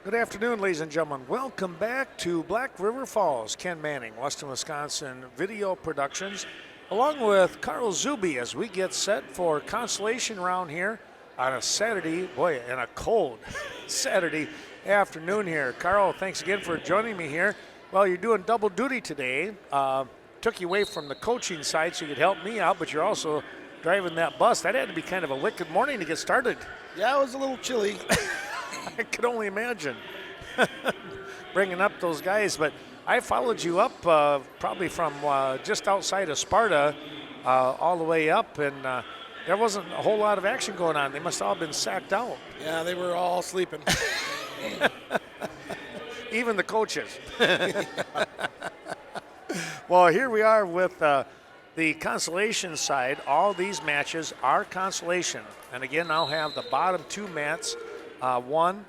Good afternoon, ladies and gentlemen. Welcome back to Black River Falls. Ken Manning, Western Wisconsin Video Productions, along with Carl Zuby as we get set for Consolation round here on a Saturday, boy, and a cold Saturday afternoon here. Carl, thanks again for joining me here. Well, you're doing double duty today. Took you away from the coaching side so you could help me out, but you're also driving that bus. That had to be kind of a wicked morning to get started. Yeah, it was a little chilly. I could only imagine bringing up those guys. But I followed you up probably from just outside of Sparta all the way up, and there wasn't a whole lot of action going on. They must have all been sacked out. Yeah, they were all sleeping. Even the coaches. Well, here we are with the consolation side. All these matches are consolation. And again, I'll have the bottom two mats, one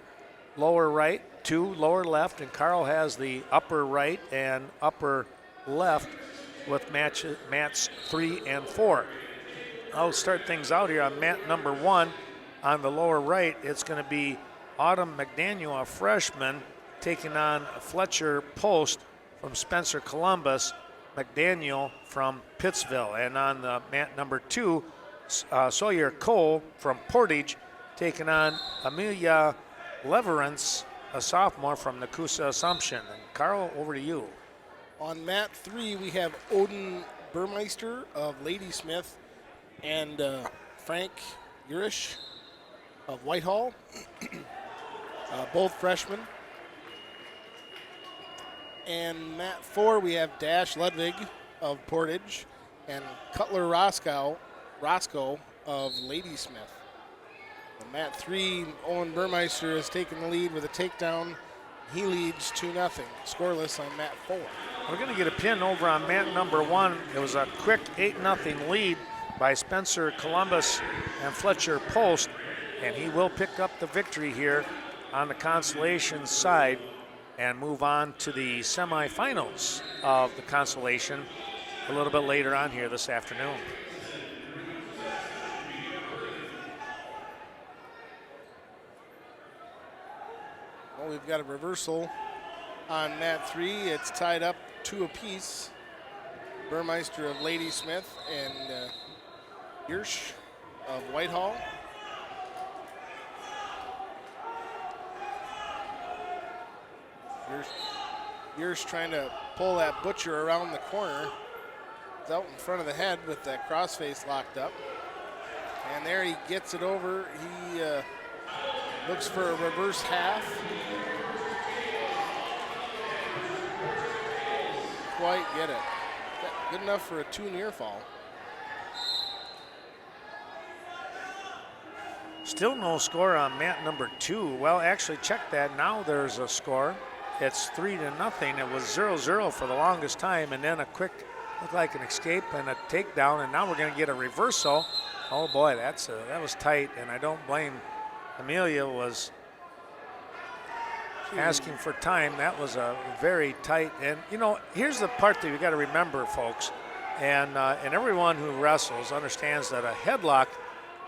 lower right, two lower left, and Carl has the upper right and upper left with mats 3 and 4. I'll start things out here on mat number 1. On the lower right, it's going to be Autumn McDaniel, a freshman, taking on Fletcher Post from Spencer Columbus, McDaniel from Pittsville. And on the mat number 2, Sawyer Cole from Portage, taking on Amelia Leverance, a sophomore from Nakusa Assumption. And Carl, over to you. On mat 3, we have Odin Burmeister of Ladysmith and Frank Urish of Whitehall, both freshmen. And mat 4, we have Dash Ludwig of Portage and Cutler Roscoe of Ladysmith. On mat 3, Owen Burmeister has taken the lead with a takedown. He leads 2-0, scoreless on mat 4. We're going to get a pin over on mat number 1. It was a quick 8-0 lead by Spencer Columbus and Fletcher Post, and he will pick up the victory here on the consolation side and move on to the semifinals of the consolation a little bit later on here this afternoon. Well, we've got a reversal on mat 3. It's tied up 2 apiece. Burmeister of Ladysmith and Hirsch of Whitehall. Hirsch trying to pull that Butcher around the corner. He's out in front of the head with that crossface locked up. And there he gets it over. He looks for a reverse half. Quite get it. Good enough for a 2 near fall. Still no score on mat number 2. Well, actually, check that. Now there's a score. It's 3-0. It was 0-0 for the longest time, and then a quick, looked like an escape and a takedown, and now we're going to get a reversal. Oh boy, that was tight, and I don't blame Amelia. Was asking for time. That was a very tight, and you know, here's the part that you got to remember, folks, and everyone who wrestles understands that a headlock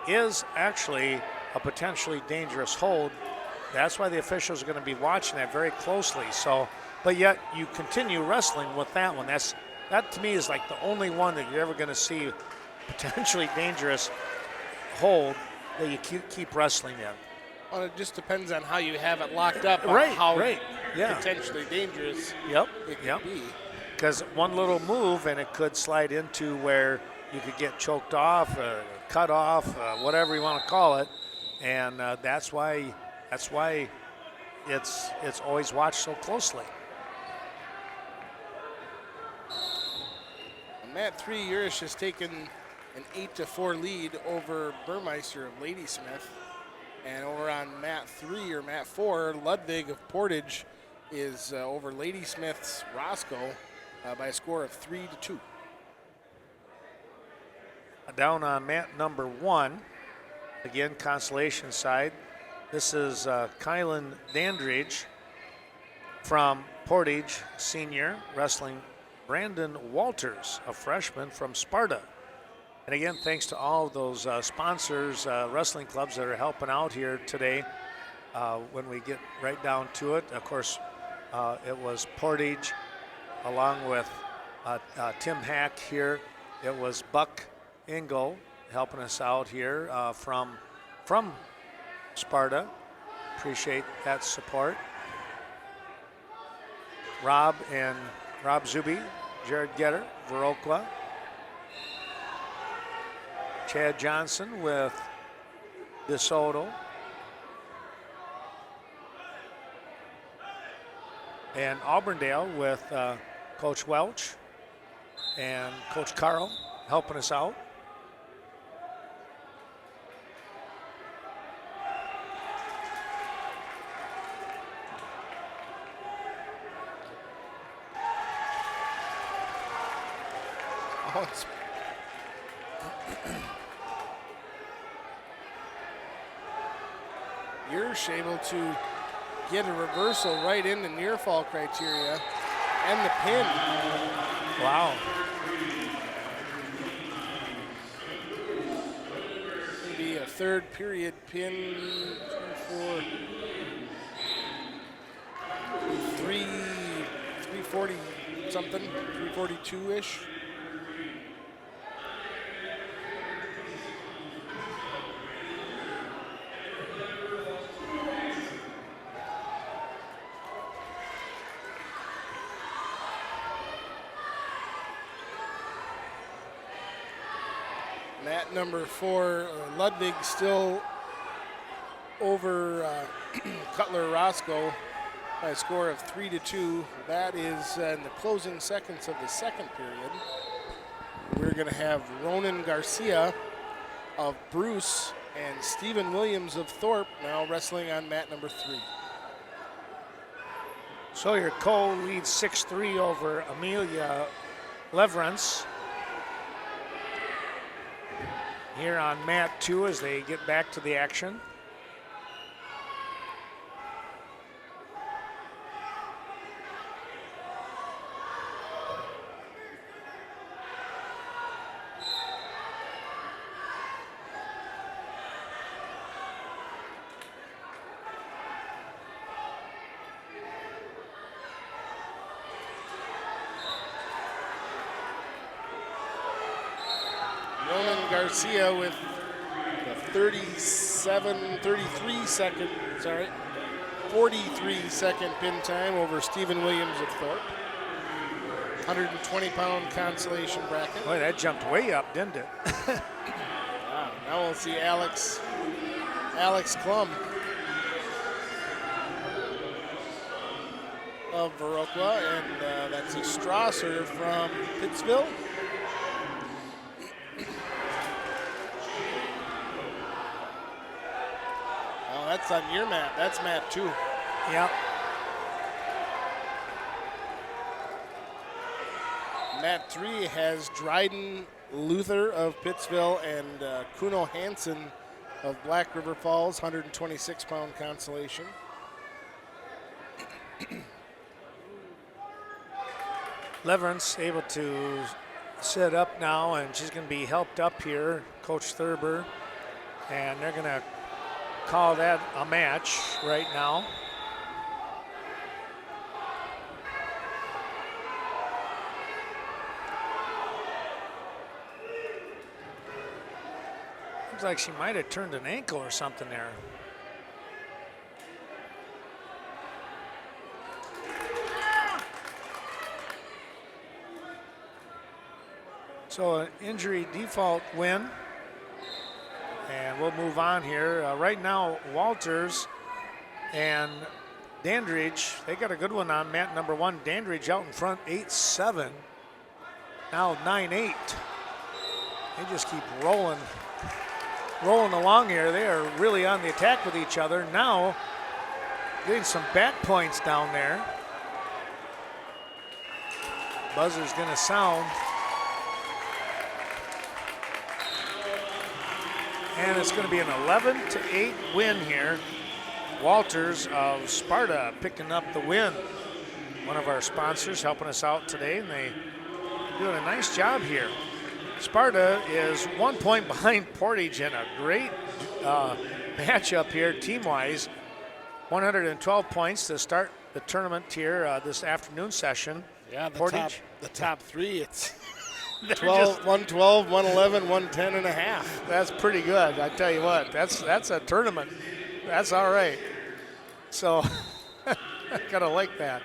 is actually a potentially dangerous hold. That's why the officials are going to be watching that very closely. So, but yet you continue wrestling with that one. That to me is like the only one that you're ever going to see potentially dangerous hold that you keep wrestling in. Well, it just depends on how you have it locked up. Right, how yeah. potentially dangerous it could be. Because one little move and it could slide into where you could get choked off, cut off, whatever you want to call it, and that's why it's always watched so closely. On mat 3, Urish has taken an 8-4 lead over Burmeister of Ladysmith. And over on mat 3 or mat 4, Ludwig of Portage is over Ladysmith's Roscoe by a score of 3-2. Down on mat number 1, again, consolation side. This is Kylan Dandridge from Portage, senior, wrestling Brandon Walters, a freshman from Sparta. And again, thanks to all of those sponsors, wrestling clubs that are helping out here today. when we get right down to it. Of course, it was Portage along with Tim Hack here. It was Buck Engel helping us out here from Sparta. Appreciate that support. Rob Zuby, Jared Getter, Viroqua. Chad Johnson with DeSoto. And Auburndale with Coach Welch and Coach Carl helping us out. You're able to get a reversal right into near fall criteria and the pin. Wow. Maybe a third period pin for 340 something, 342-ish. Mat number 4, Ludwig, still over Cutler Roscoe by a score of 3-2. That is in the closing seconds of the second period. We're going to have Ronan Garcia of Bruce and Stephen Williams of Thorpe now wrestling on mat number 3. Sawyer Cole leads 6-3 over Amelia Leverance. Here on mat 2 as they get back to the action. Garcia with the 43 second pin time over Stephen Williams of Thorpe. 120-pound consolation bracket. Boy, that jumped way up, didn't it? Wow, now we'll see Alex Klum of Viroqua, and that's a Strasser from Pittsville. That's on your mat. That's mat 2. Yep. Mat 3 has Dryden Luther of Pittsville and Kuno Hansen of Black River Falls, 126-pound consolation. Leverance able to sit up now, and she's going to be helped up here, Coach Thurber, and they're going to call that a match right now. Looks like she might have turned an ankle or something there. So an injury default win. And we'll move on here. Right now, Walters and Dandridge, they got a good one on mat number 1. Dandridge out in front, 8-7. Now 9-8. They just keep rolling along here. They are really on the attack with each other. Now, getting some back points down there. Buzzer's going to sound. And it's going to be an 11-8 win here. Walters of Sparta picking up the win. One of our sponsors helping us out today, and they doing a nice job here. Sparta is 1 point behind Portage in a great matchup here team-wise. 112 points to start the tournament here this afternoon session. Yeah, Portage. the top three, it's They're 12, 112, 111, 110 and a half. That's pretty good. I tell you what, that's a tournament. That's all right. So, gotta like that.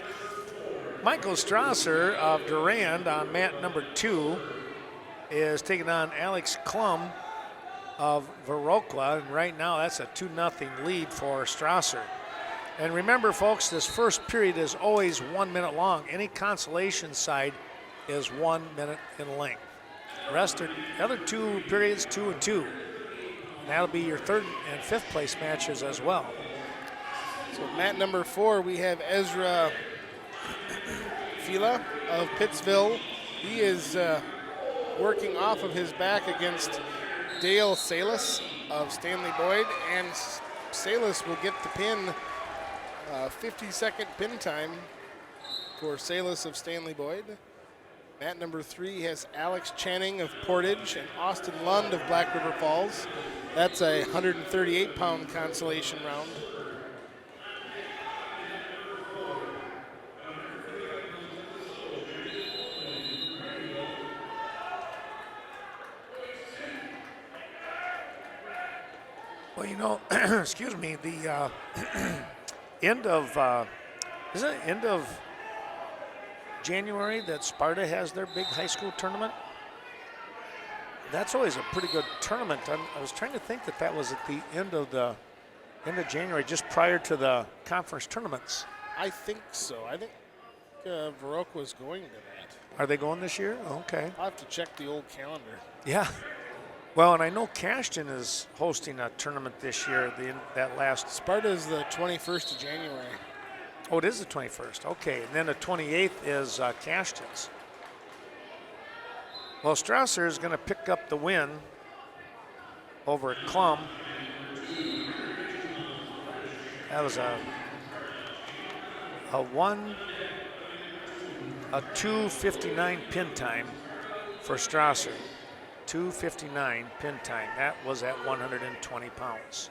Michael Strasser of Durand on mat number 2 is taking on Alex Klum of Viroqua, and right now that's a 2-0 lead for Strasser. And remember, folks, this first period is always 1 minute long. Any consolation side is 1 minute in length. The rest are the other 2 periods, 2 and 2. And that'll be your third and fifth place matches as well. So mat number 4, we have Ezra Fila of Pittsville. He is working off of his back against Dale Salas of Stanley Boyd, and Salas will get the pin. 50-second pin time for Salas of Stanley Boyd. Mat number 3 has Alex Channing of Portage and Austin Lund of Black River Falls. That's a 138-pound consolation round. Well, you know, excuse me, the end of, isn't it end of January that Sparta has their big high school tournament? That's always a pretty good tournament. I was trying to think that was at the end of January, just prior to the conference tournaments. I think so. I think Viroqua was going to that. Are they going this year? Okay. I'll have to check the old calendar. Yeah. Well, and I know Cashton is hosting a tournament this year. That last Sparta's the 21st of January. Oh, it is the 21st. Okay, and then the 28th is Cashton's. Well, Strasser is going to pick up the win over Klum. That was a 2:59 pin time for Strasser. 2:59 pin time. That was at 120 pounds.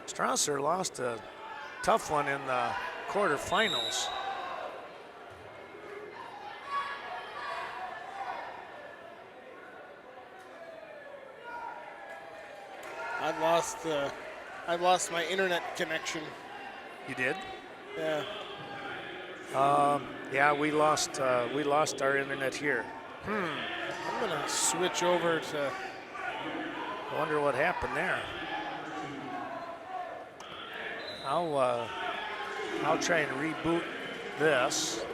Strasser lost a tough one in the quarterfinals. I've lost my internet connection. You did? Yeah. Yeah, we lost our internet here. I'm gonna switch over to. I wonder what happened there. I'll try and reboot this.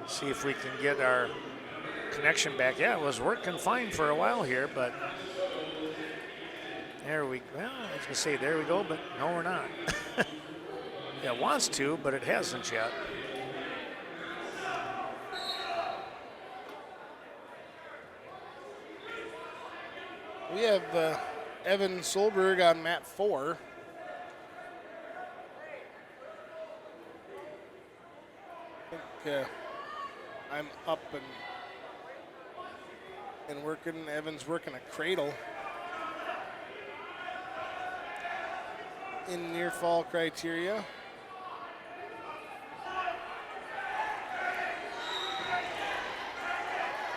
See if we can get our connection back. Yeah, it was working fine for a while here, but well, I was gonna say there we go, but no, we're not. Yeah, it wants to, but it hasn't yet. We have Evan Solberg on mat 4. I think I'm up and working. Evan's working a cradle in near fall criteria.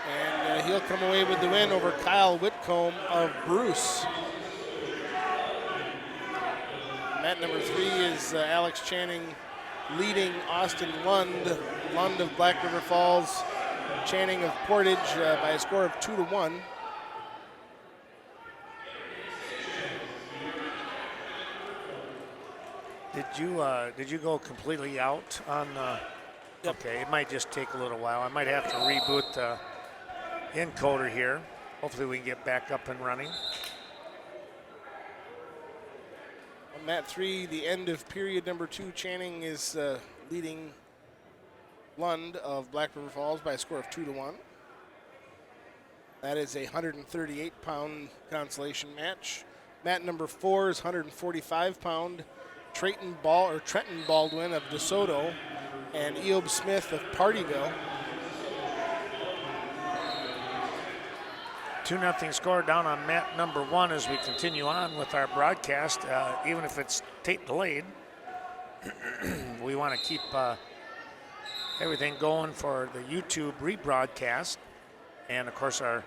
And he'll come away with the win over Kyle Whitcomb of Bruce. Mat number 3 is Alex Channing leading Austin Lund. Lund of Black River Falls, Channing of Portage by a score of 2-1. Did you go completely out on? Yep. Okay, it might just take a little while. I might have to reboot the encoder here. Hopefully we can get back up and running. On mat 3, the end of period number 2, Channing is leading Lund of Black River Falls by a score of 2-1. That is a 138-pound consolation match. Mat number 4 is 145-pound. Trenton Baldwin of DeSoto and Eob Smith of Partyville. 2-0 score down on mat number 1 as we continue on with our broadcast. Even if it's tape delayed, we want to keep everything going for the YouTube rebroadcast and, of course, our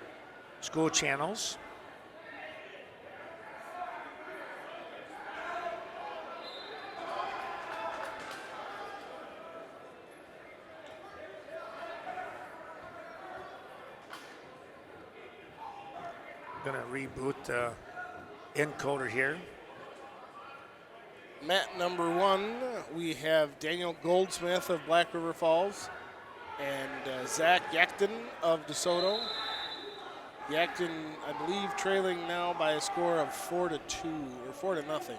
school channels. Going to reboot the encoder here. Mat number 1, we have Daniel Goldsmith of Black River Falls and Zach Yackton of DeSoto. Yackton, I believe, trailing now by a score of 4-2 or 4-0.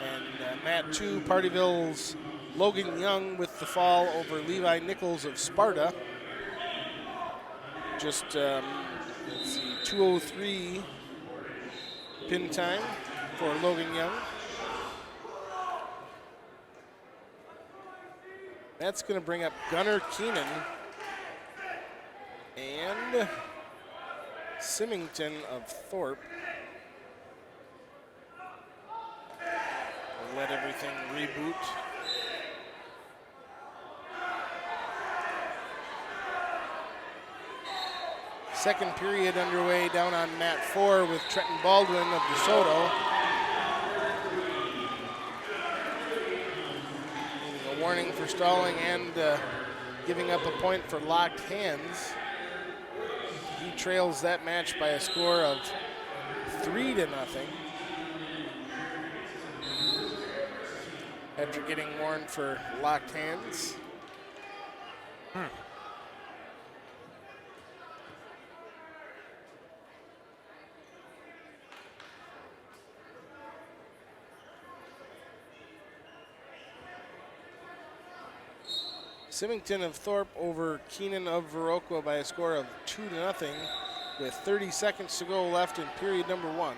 And mat 2, Partyville's Logan Young with the fall over Levi Nichols of Sparta. Just, let's see, 2:03 pin time for Logan Young. That's going to bring up Gunnar Keenan and Symington of Thorpe. We'll let everything reboot. Second period underway down on mat 4 with Trenton Baldwin of DeSoto. A warning for stalling and giving up a point for locked hands. He trails that match by a score of 3-0 after getting warned for locked hands. Symington of Thorpe over Keenan of Viroqua by a score of 2-0 with 30 seconds to go left in period number 1.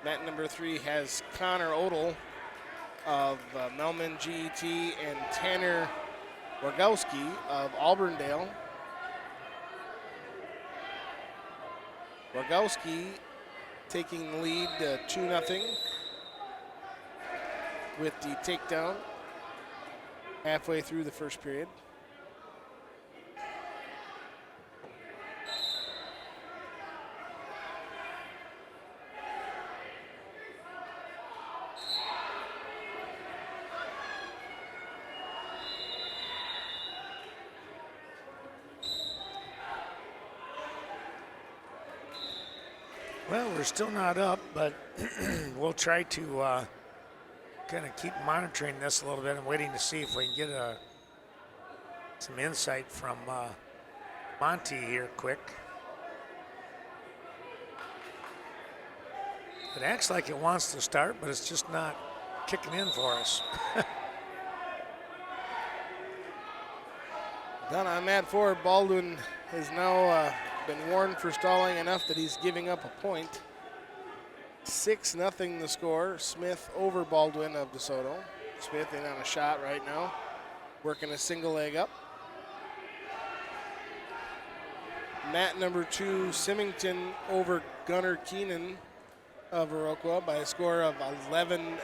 Mat number 3 has Connor Odell of Melman GET and Tanner Wargowski of Auburndale. Wargowski taking the lead 2-0 with the takedown halfway through the first period. Well, we're still not up, but we'll try to kind of keep monitoring this a little bit and waiting to see if we can get some insight from Monty here quick. It acts like it wants to start, but it's just not kicking in for us. Down on mat 4, Baldwin has now been warned for stalling enough that he's giving up a point. 6-0 the score. Smith over Baldwin of DeSoto. Smith in on a shot right now, working a single leg up. Mat number 2, Symington over Gunnar Keenan of Viroqua by a score of 11-0.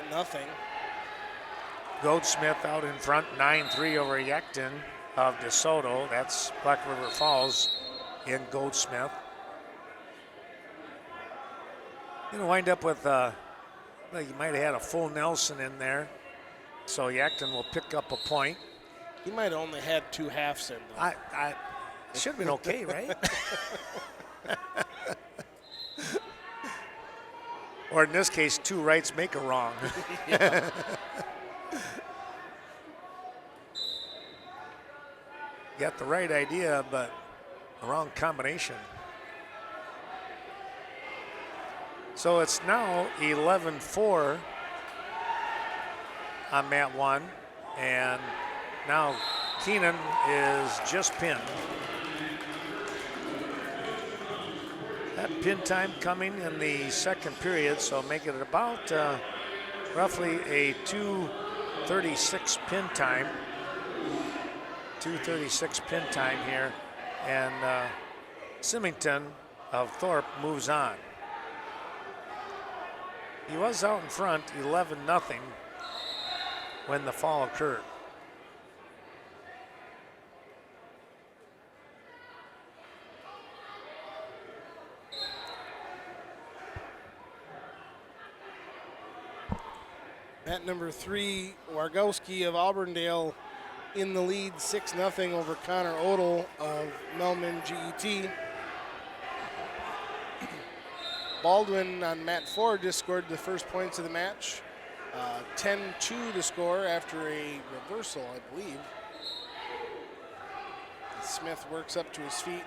Goldsmith out in front, 9-3 over Yackton of DeSoto. That's Black River Falls in Goldsmith. Gonna wind up with, well, you might have had a full Nelson in there, so Yackton will pick up a point. He might have only had 2 halves in though. I should have been okay, right? Or in this case, 2 rights make a wrong. Got the right idea, but the wrong combination. So it's now 11-4 on mat 1. And now Keenan is just pinned. That pin time coming in the second period, so make it about roughly a 2:36 pin time. 2:36 pin time here. And Symington of Thorpe moves on. He was out in front 11-0 when the fall occurred. At number 3, Wargowski of Auburndale in the lead 6-0 over Connor Odell of Melman GET. Baldwin on mat 4 just scored the first points of the match. 10-2 to score after a reversal, I believe. Smith works up to his feet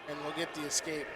and will get the escape.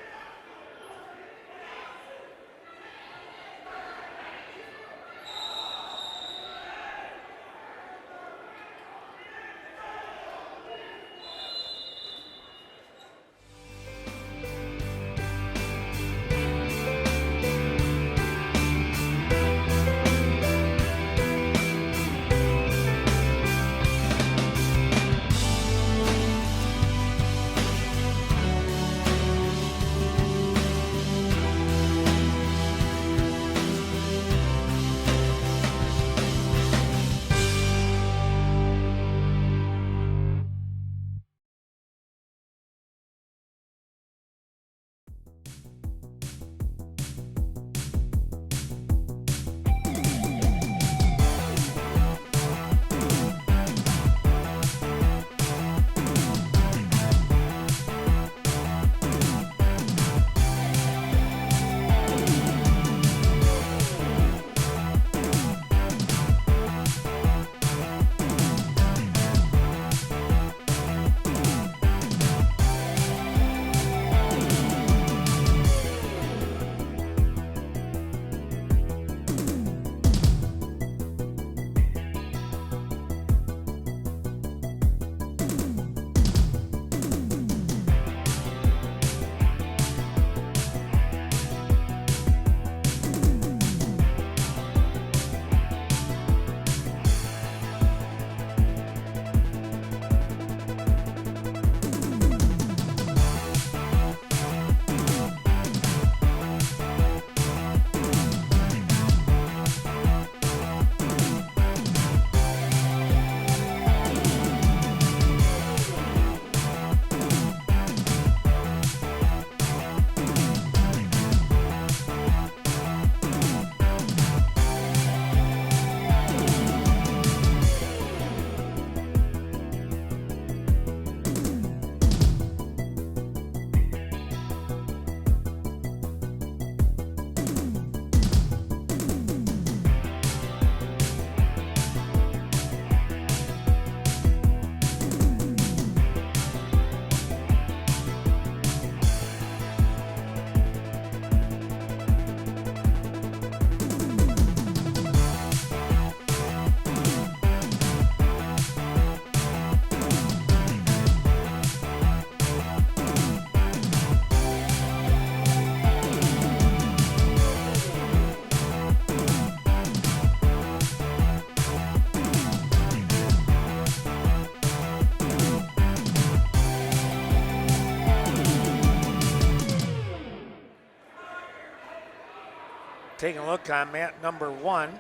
Taking a look on mat number 1.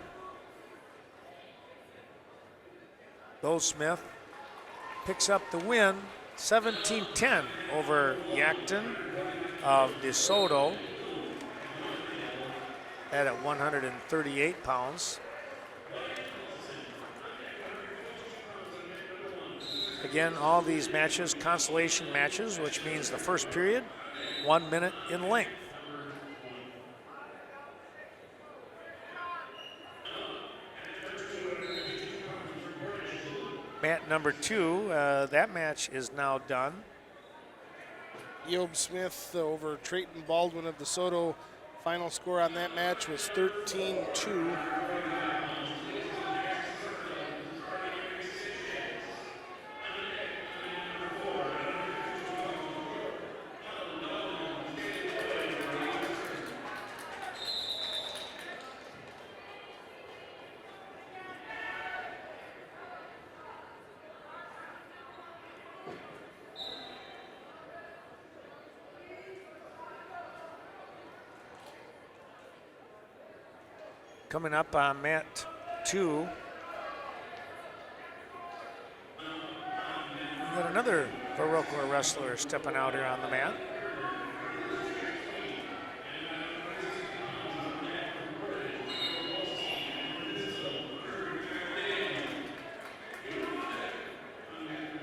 Goldsmith picks up the win, 17-10 over Yankton of DeSoto. That at 138 pounds. Again, all these matches, consolation matches, which means the first period, 1 minute in length. Mat number 2, that match is now done. Eob Smith over Trayton Baldwin of DeSoto. Final score on that match was 13-2. Coming up on mat 2. We got another Viroqua wrestler stepping out here on the mat.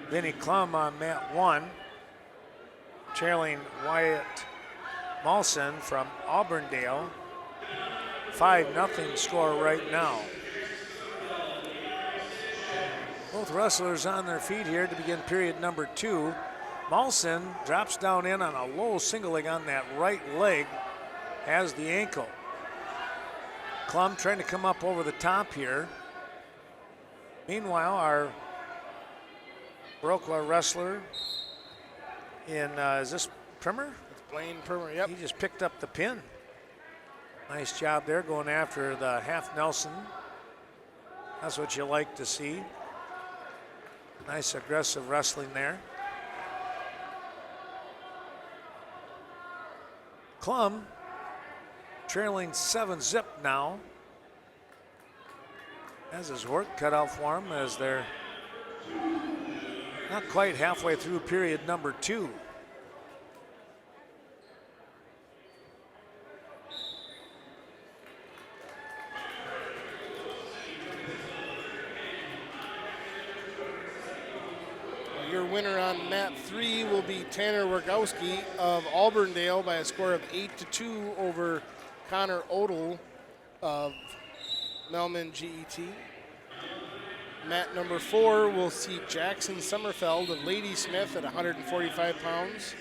Vinny Klum on mat 1, trailing Wyatt Malson from Auburndale. 5-0 score right now. Both wrestlers on their feet here to begin period number 2. Malson drops down in on a low single leg on that right leg, has the ankle. Klum trying to come up over the top here. Meanwhile, our Viroqua wrestler in, is this Primer? It's Blaine Primer, yep. He just picked up the pin. Nice job there going after the half Nelson. That's what you like to see. Nice aggressive wrestling there. Klum trailing 7-0 now. Has his work cut out for him as they're not quite halfway through period number 2. Your winner on mat 3 will be Tanner Wargowski of Auburndale by a score of 8-2 over Connor Odell of Melman GET. Mat number 4 will see Jackson Sommerfeld of Ladysmith at 145 pounds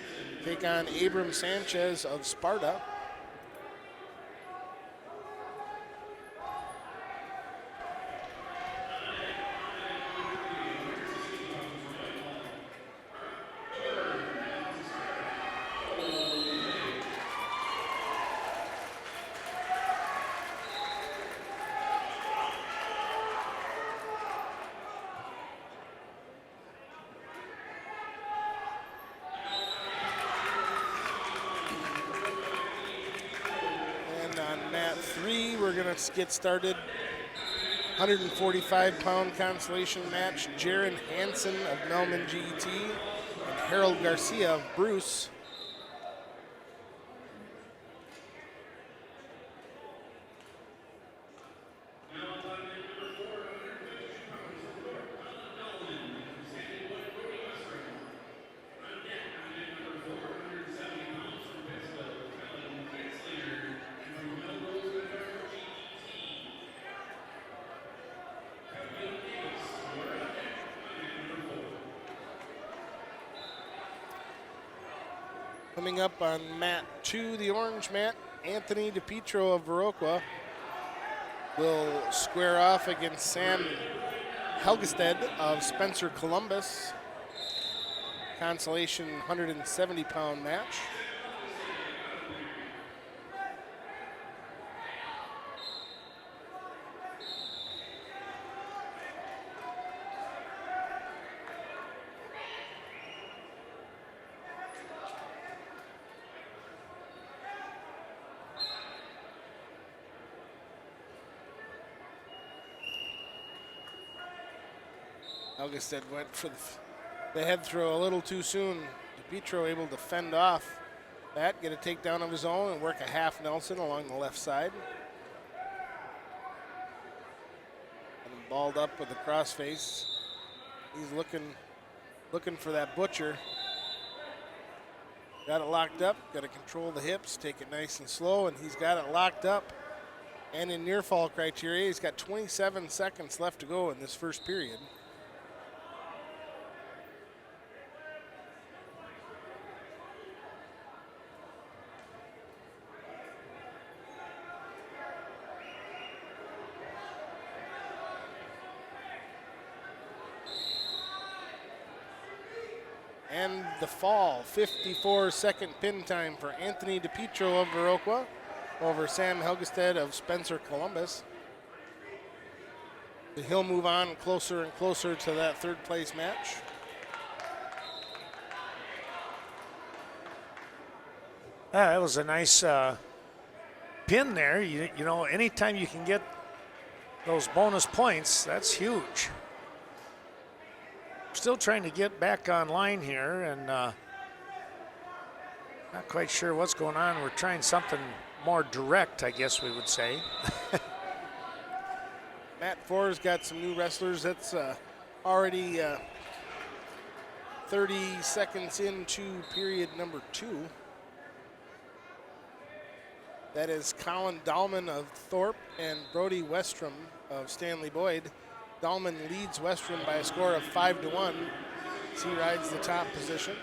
take on Abram Sanchez of Sparta. Get started. 145-pound consolation match. Jaron Hansen of Melman GET and Harold Garcia of Bruce. Coming up on mat 2, the orange mat, Anthony DePietro of Viroqua will square off against Sam Helgestead of Spencer Columbus. Consolation 170-pound match. Helgestead went for the head throw a little too soon. DePietro able to fend off that, get a takedown of his own, and work a half Nelson along the left side. And balled up with the crossface. He's looking for that butcher. Got it locked up, got to control the hips, take it nice and slow, and he's got it locked up. And in near fall criteria, he's got 27 seconds left to go in this first period. And the fall, 54-second pin time for Anthony DePietro of Viroqua over Sam Helgestead of Spencer Columbus. He'll move on closer and closer to that third place match. That was a nice pin there. You know, anytime you can get those bonus points. That's huge. Still trying to get back online here, and not quite sure what's going on. We're trying something more direct, I guess we would say. Mat 4's got some new wrestlers. That's already 30 seconds into period number 2. That is Colin Dahlman of Thorpe and Brody Westrom of Stanley Boyd. Dahlman leads Westrom by a score of 5-1 as he rides the top position.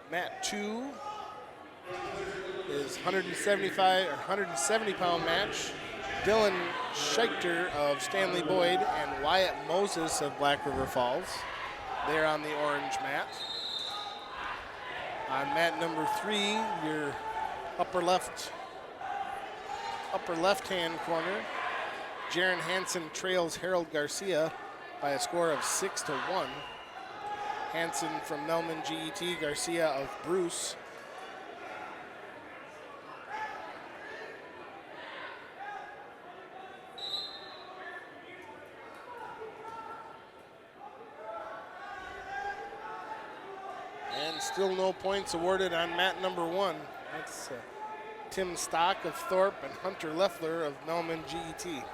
Mat 2 is 170-pound match. Dylan Schechter of Stanley Boyd and Wyatt Moses of Black River Falls. They're on the orange mat. On mat number 3, your upper left-hand corner, Jaron Hansen trails Harold Garcia by a score of 6-1. Hansen from Melman GET, Garcia of Bruce. And still no points awarded on mat number 1. That's Tim Stock of Thorpe and Hunter Leffler of Melman GET.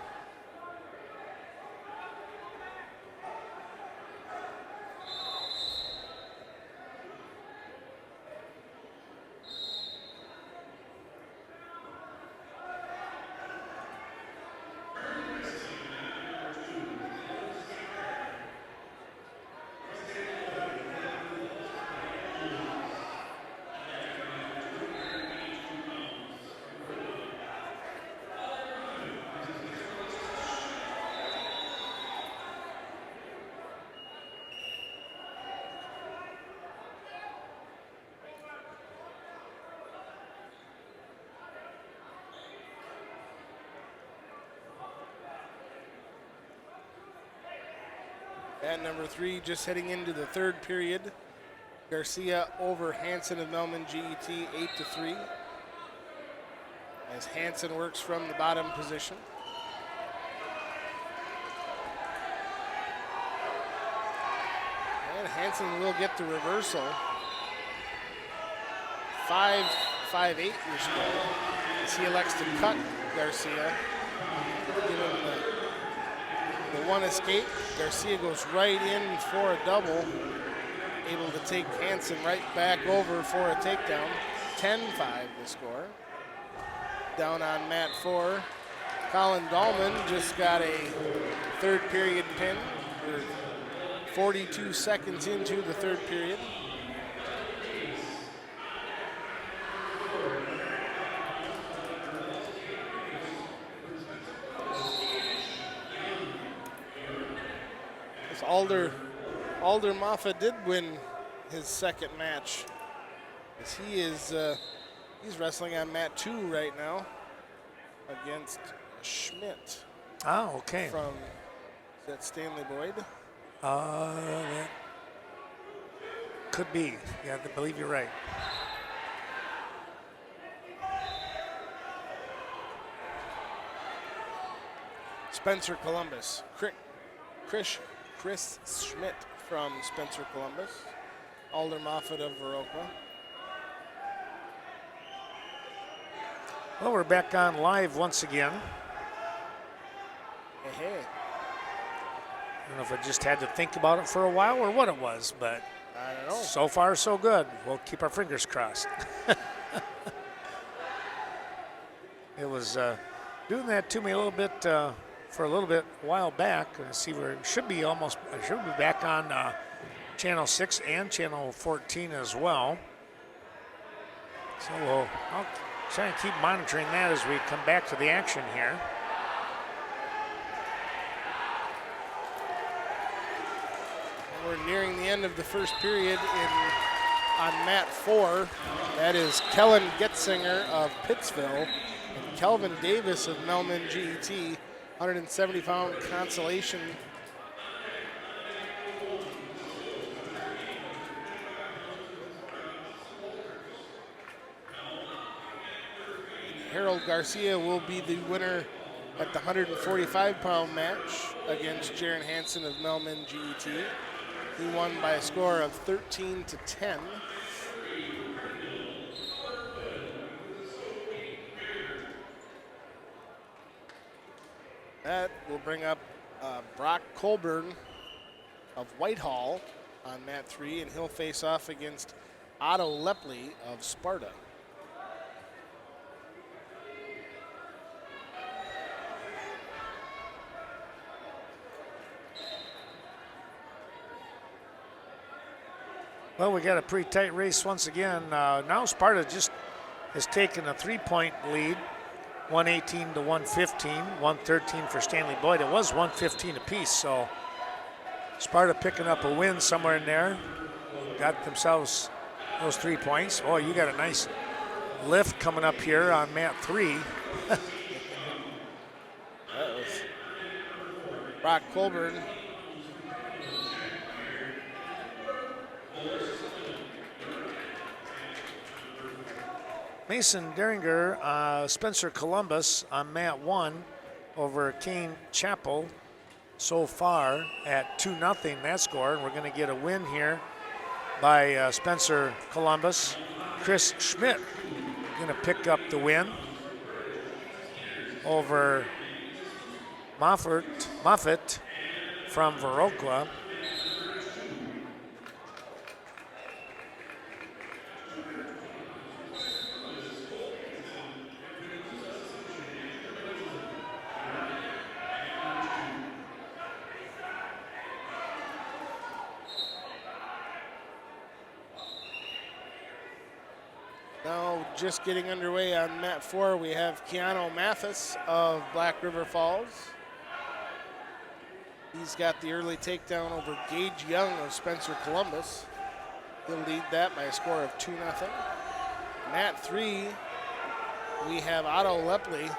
At number 3, just heading into the third period. Garcia over Hansen of Melman GET, 8-3. As Hansen works from the bottom position. And Hansen will get the reversal. 5-8 your score. As he elects to cut Garcia. Give him the one escape. Garcia goes right in for a double. Able to take Hansen right back over for a takedown. 10-5 the score. Down on mat 4. Colin Dahlman just got a third period pin. We're 42 seconds into the third period. Alder Moffa did win his second match. As he's wrestling on mat 2 right now against Schmidt. Oh, okay. From, is that Stanley Boyd? That could be. Yeah, I believe you're right. Spencer Columbus. Chris Schmidt from Spencer Columbus. Alder Moffat of Viroqua. Well, we're back on live once again. Hey. I don't know if I just had to think about it for a while or what it was, but I don't know. so far so good. We'll keep our fingers crossed. It was doing that to me a little bit for a little bit a while back. Let's see, I should be back on channel 6 and channel 14 as well. So I'll try and keep monitoring that as we come back to the action here. We're nearing the end of the first period on mat 4. That is Kellen Getzinger of Pittsville and Kelvin Davis of Melman GET, 170-pound Consolation. Harold Garcia will be the winner at the 145-pound match against Jaron Hansen of Melman GET. He won by a score of 13-10. That will bring up Brock Colburn of Whitehall on mat 3, and he'll face off against Otto Lepley of Sparta. Well, we got a pretty tight race once again. Now Sparta just has taken a 3-point lead, 118 to 115, 113 for Stanley Boyd. It was 115 apiece, so Sparta picking up a win somewhere in there. Got themselves those 3 points. Oh, you got a nice lift coming up here on mat 3. That was Brock Colburn. Mason Deringer, Spencer Columbus on mat 1 over Kane Chapel so far at 2-0 that score. And we're going to get a win here by Spencer Columbus. Chris Schmidt going to pick up the win over Moffitt from Viroqua. Now just getting underway on mat 4, we have Keanu Mathis of Black River Falls. He's got the early takedown over Gage Young of Spencer Columbus. He'll lead that by a score of 2-0. Mat 3, we have Otto Lepley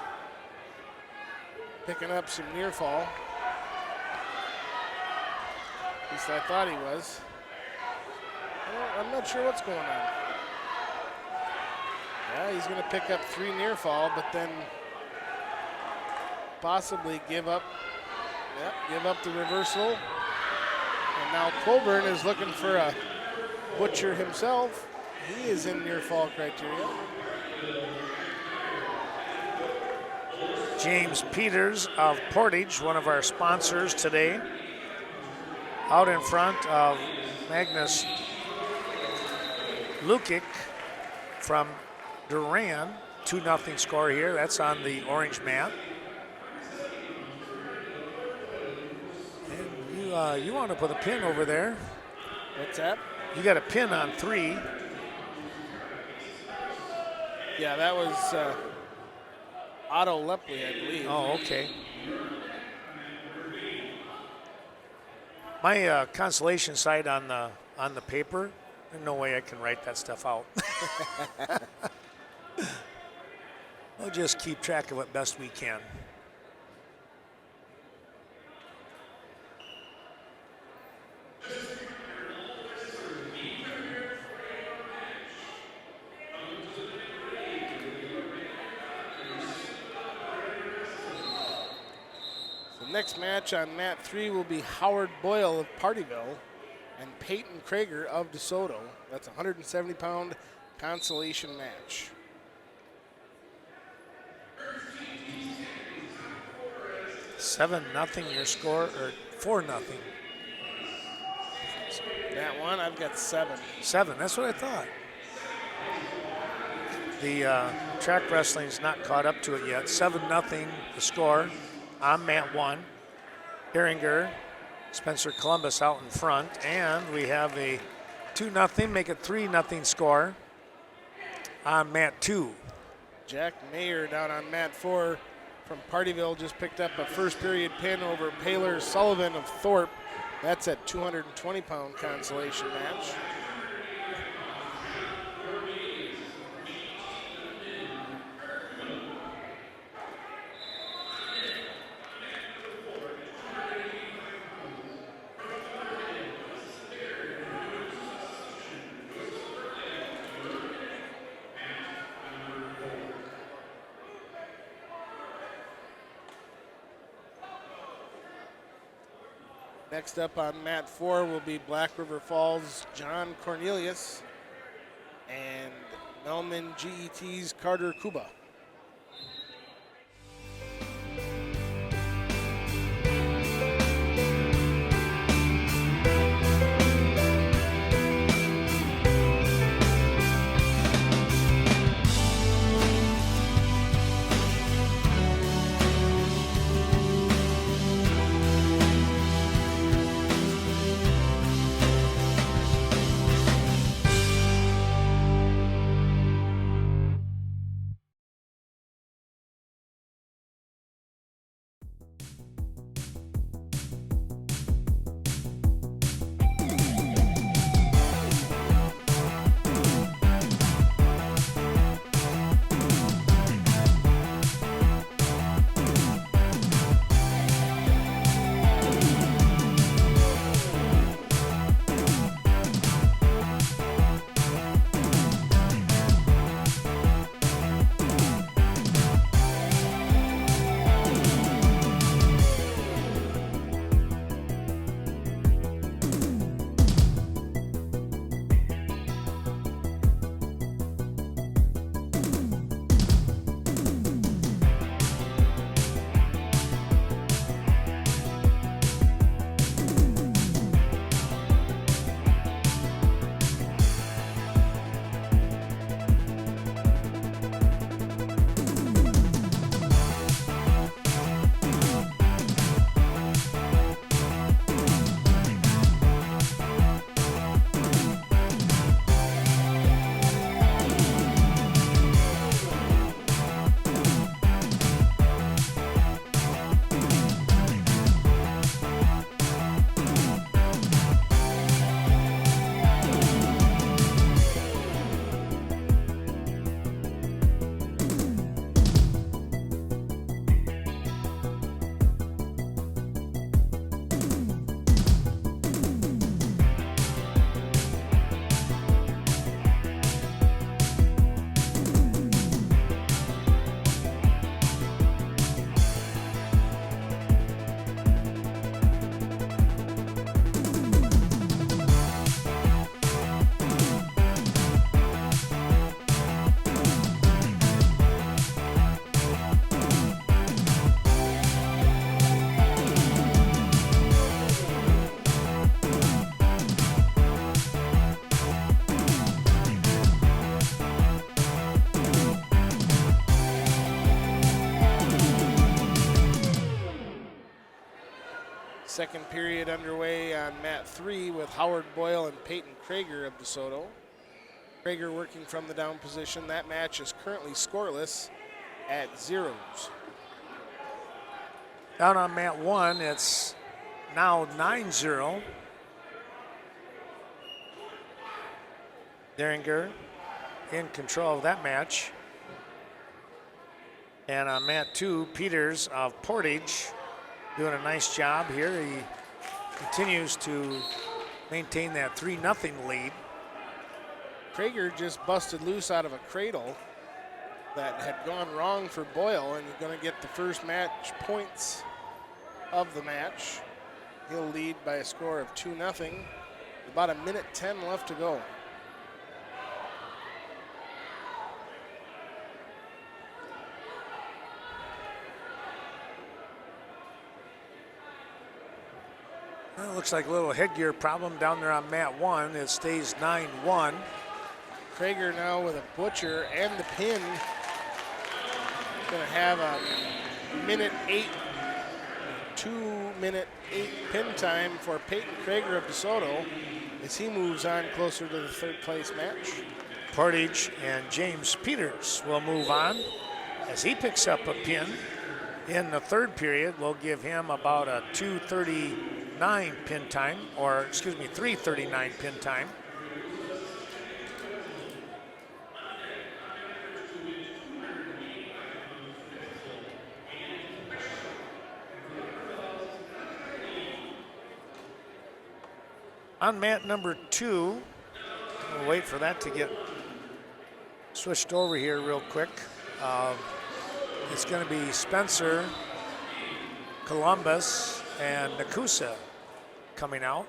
picking up some near fall. At least I thought he was. I'm not sure what's going on. Yeah, he's going to pick up 3 near fall, but then possibly give up the reversal. And now Colburn is looking for a butcher himself. He is in near fall criteria. James Peters of Portage, one of our sponsors today, out in front of Magnus Lukic from Duran. 2-0 score here. That's on the orange mat. And you want to put a pin over there. What's that? You got a pin on 3. Yeah, that was Otto Lepley, I believe. Oh, okay. My consolation side on the paper, there's no way I can write that stuff out. We'll just keep track of it best we can. The next match on mat 3 will be Howard Boyle of Partyville and Peyton Krager of DeSoto. That's a 170-pound consolation match. $7-0 your score, or 4-0. That one, I've got 7. 7, that's what I thought. The track wrestling's not caught up to it yet. 7-0 the score on mat 1. Heringer, Spencer Columbus out in front, and we have a 2-0, make it 3-0 score on mat 2. Jack Mayer down on mat 4 from Partyville just picked up a first period pin over Paler Sullivan of Thorpe. That's a 220-pound consolation match. Next up on mat 4 will be Black River Falls' John Cornelius and Melman GET's Carter Kuba. Second period underway on mat 3 with Howard Boyle and Peyton Krager of DeSoto. Krager working from the down position. That match is currently scoreless at 0. Down on mat 1, it's now 9-0. Deringer in control of that match. And on mat 2, Peters of Portage doing a nice job here. He continues to maintain that 3-0 lead. Krager just busted loose out of a cradle that had gone wrong for Boyle, and he's going to get the first match points of the match. He'll lead by a score of 2-0. About 1:10 left to go. Well, it looks like a little headgear problem down there on mat 1. It stays 9-1. Krager now with a butcher and the pin. Going to have a 1:08, 2-minute 8 pin time for Peyton Krager of DeSoto as he moves on closer to the third place match. Portage and James Peters will move on as he picks up a pin in the third period. We'll give him about a 2:39 pin time, or excuse me, 3:39 pin time. On mat number 2, we'll wait for that to get switched over here real quick. It's going to be Spencer, Columbus, and Nakusa coming out.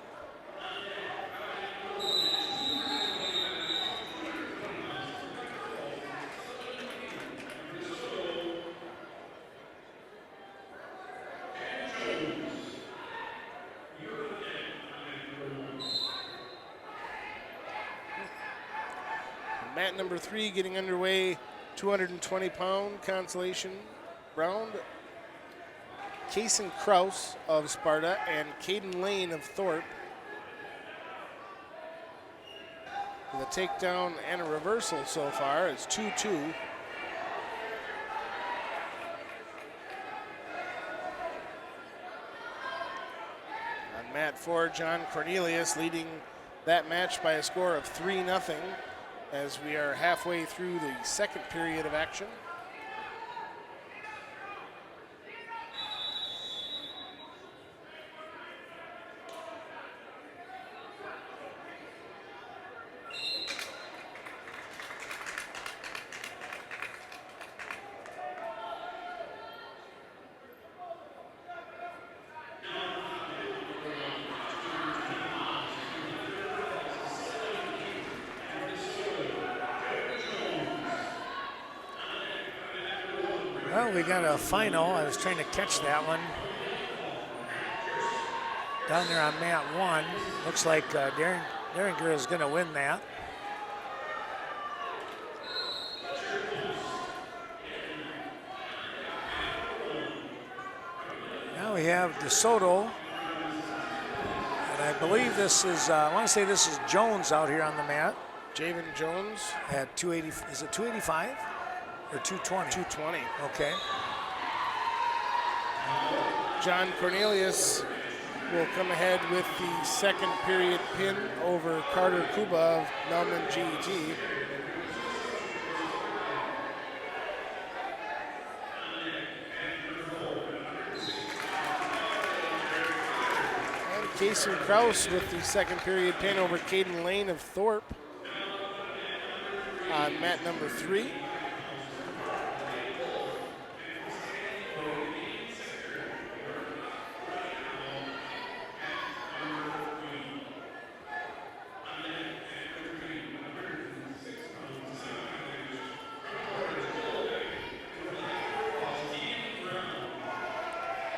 Mat number 3 getting underway, 220-pound Consolation round. Kason Kraus of Sparta and Caden Lane of Thorpe. With a takedown and a reversal so far, it's 2-2. On mat 4, John Cornelius leading that match by a score of 3-0 as we are halfway through the second period of action. Well, we got a final. I was trying to catch that one. Down there on mat 1. Looks like Derringer is going to win that. Now we have DeSoto. And I believe this is, I want to say this is Jones out here on the mat. Javen Jones. At 280, is it 285? Or 220? 220. Okay. John Cornelius will come ahead with the second period pin over Carter Kuba of Melman GET. And Kason Kraus with the second period pin over Caden Lane of Thorpe on mat number 3.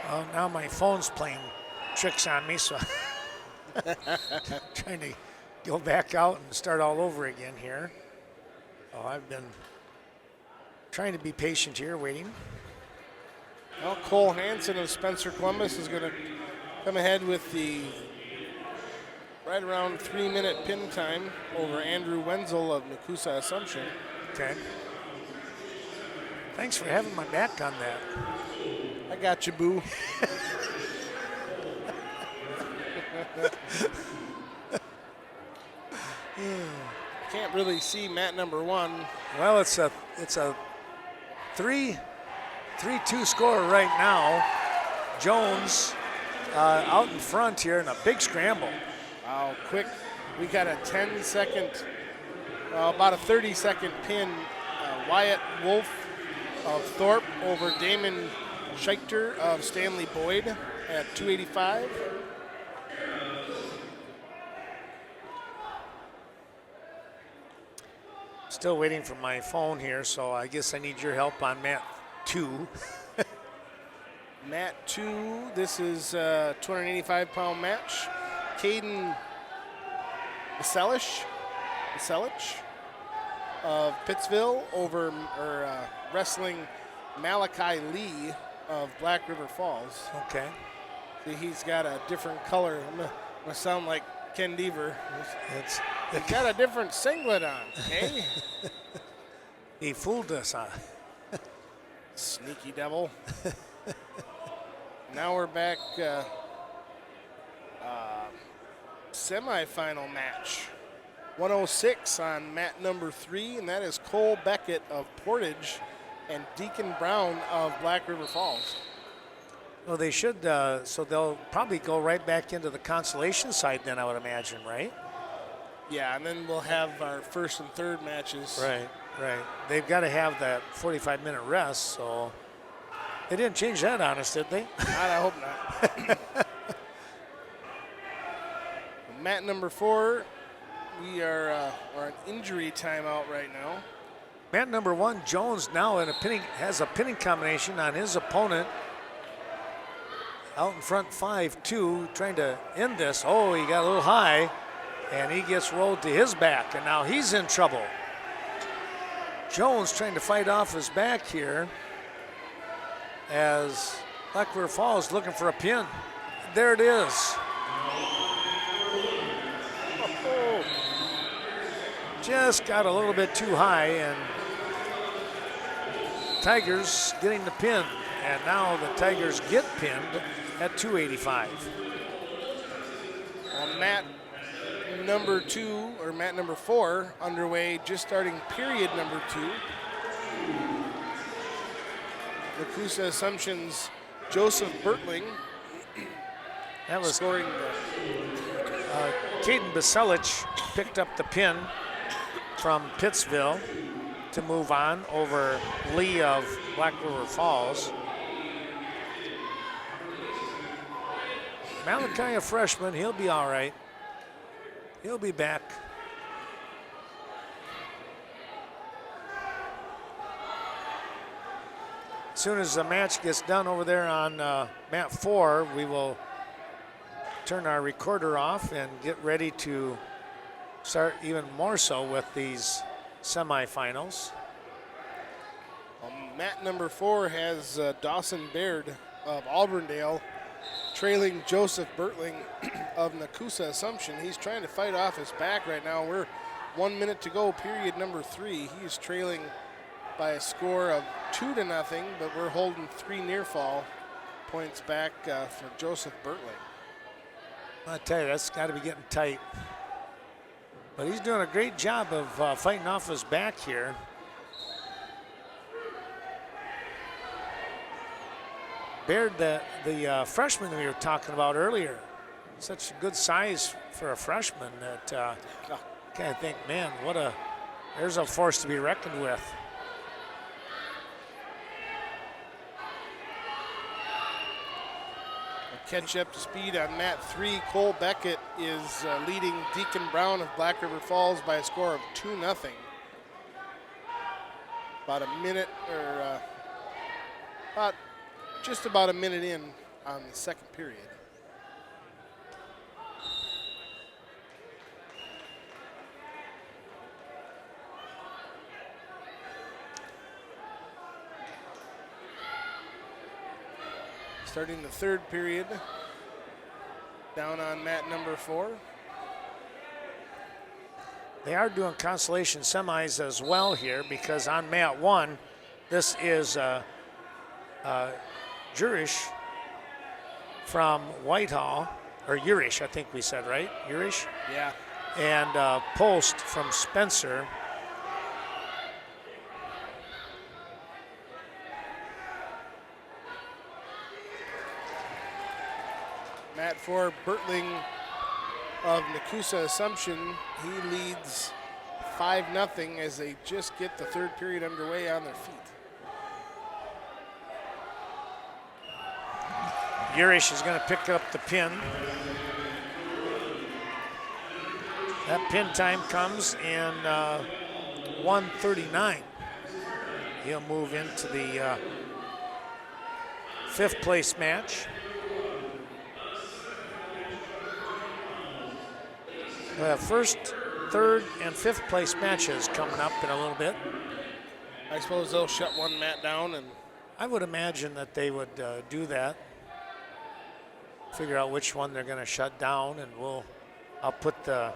Well, now my phone's playing tricks on me, so trying to go back out and start all over again here. Oh, I've been trying to be patient here, waiting. Well, Cole Hansen of Spencer Columbus is going to come ahead with the right around 3-minute pin time over Andrew Wenzel of Nakusa Assumption. Okay. Thanks for having my back on that. I got you, boo. Can't really see mat number 1. Well, it's a 3-2 score right now. Jones out in front here in a big scramble. Wow, quick. We got a 10-second, about a 30-second pin. Wyatt Wolf of Thorpe over Damon Scheichter of Stanley Boyd at 285. Still waiting for my phone here, so I guess I need your help on mat 2. Mat 2, this is a 285-pound match. Caden Vaselich of Pittsville over wrestling Malachi Lee of Black River Falls. Okay. See, he's got a different color. I'm gonna sound like Ken Deaver. He's got a different singlet on, okay? He fooled us, huh? Sneaky devil. Now we're back semifinal match. 106 on mat number 3, and that is Cole Beckett of Portage and Deacon Brown of Black River Falls. Well, they should, so they'll probably go right back into the Consolation side then, I would imagine, right? Yeah, and then we'll have our first and third matches. Right. They've got to have that 45-minute rest, so they didn't change that on us, did they? I hope not. Mat number 4, we are on injury timeout right now. Mat number 1, Jones, now has a pinning combination on his opponent. Out in front 5-2, trying to end this. Oh, he got a little high, and he gets rolled to his back, and now he's in trouble. Jones trying to fight off his back here as Black River Falls looking for a pin. There it is. Just got a little bit too high, and Tigers getting the pin. And now the Tigers get pinned at 285. Mat number 2, or mat number 4, underway, just starting period number 2. Nakusa Assumption's Joseph Bertling That was scoring Caden Baselich picked up the pin from Pittsville to move on over Lee of Black River Falls. Malachi, a freshman, he'll be all right. He'll be back. As soon as the match gets done over there on mat 4, we will turn our recorder off and get ready to start even more so with these semifinals. Mat number 4 has Dawson Baird of Auburndale trailing Joseph Bertling of Nakusa Assumption. He's trying to fight off his back right now. We're 1 minute to go, period number 3. He's trailing by a score of 2-0, but we're holding 3 near fall points back for Joseph Bertling. I tell you, that's got to be getting tight. But he's doing a great job of fighting off his back here. Baird, the freshman that we were talking about earlier, such a good size for a freshman that kind of think, man, there's a force to be reckoned with. Catch up to speed on mat 3. Cole Beckett is leading Deacon Brown of Black River Falls by a score of 2-0. Just about a minute in on the second period. Starting the third period, down on mat number 4. They are doing consolation semis as well here, because on mat 1, this is Jurish from Whitehall, or Urish, I think we said, right? Urish? Yeah. And Post from Spencer. Mat 4, Bertling of Nakusa Assumption. He leads 5-0 as they just get the third period underway on their feet. Urish is going to pick up the pin. That pin time comes in 1:39. He'll move into the 5th place match. We'll have 1st, 3rd, and 5th place matches coming up in a little bit. I suppose they'll shut one mat down, and I would imagine that they would do that. Figure out which one they're going to shut down, and I'll put the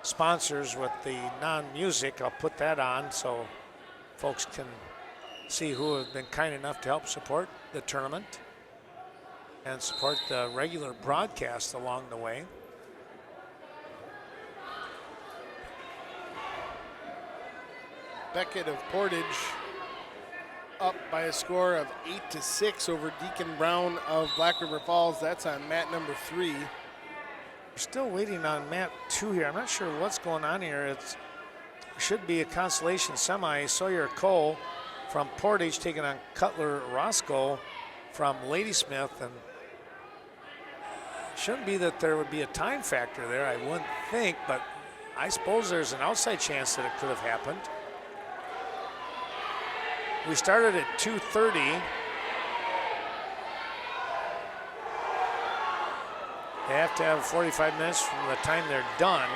sponsors with the non-music, I'll put that on so folks can see who have been kind enough to help support the tournament and support the regular broadcast along the way. Beckett of Portage up by a score of 8-6 over Deacon Brown of Black River Falls. That's on mat number 3. We're still waiting on mat 2 here. I'm not sure what's going on here. It should be a consolation semi. Sawyer Cole from Portage taking on Cutler Roscoe from Ladysmith, and Shouldn't be that there would be a time factor there, I wouldn't think, but I suppose there's an outside chance that it could have happened. We started at 2:30. They have to have 45 minutes from the time they're done.